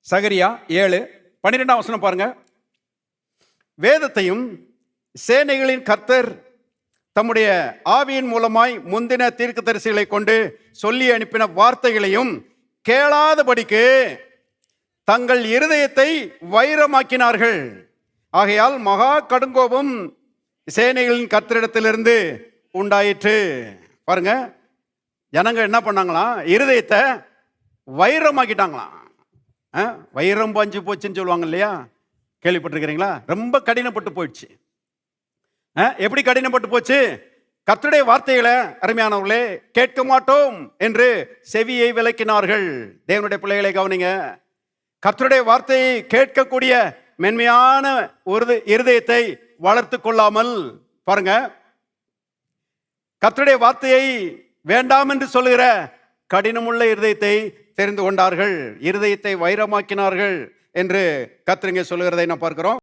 சகரியா 7:12 பாருங்க. வேதத்தையும் சேனைகளின் கர்த்தர் தம்முடைய ஆவியின் மூலமாய் முந்தின தீர்க்கதரிசிகளை கொண்டு சொல்லி அனுப்பின வார்த்தைகளையும் கேளாதபடிக்கு தங்கள் இருதயத்தை வைரமாக்கினார்கள். ஆகையால் மகா கடுங்கோபம் சேனைகளின் கர்த்தரிடத்திலிருந்து உண்டாயிற்று. பாருங்க, ஜனங்க என்ன பண்ணாங்களாம்? இருதயத்தை வைரமாக்கிட்டாங்களாம். வைரம் பாஞ்சு போச்சுன்னு சொல்லுவாங்க இல்லையா, கேள்விப்பட்டிருக்கிறீங்களா? ரொம்ப கடினப்பட்டு போயிடுச்சு. எப்படி கடினப்பட்டு போச்சு? கர்த்தருடைய வார்த்தைகளை அருமையானவர்களே கேட்க மாட்டோம் என்று செவியை விலக்கினார்கள். தேவனுடைய பிள்ளைகளை கவனிங்க. கர்த்தருடைய வார்த்தையை கேட்கக்கூடிய மென்மையான ஒரு இருதயத்தை வளர்த்து கொள்ளாமல் பாருங்க, கர்த்தருடைய வார்த்தையை வேண்டாம் என்று சொல்லுகிற கடினமுள்ள இருதயத்தை தெரிந்து கொண்டார்கள், இருதயத்தை வைரமாக்கினார்கள் என்று கர்த்தர் இங்கே சொல்லுகிறதை நாம் பார்க்கிறோம்.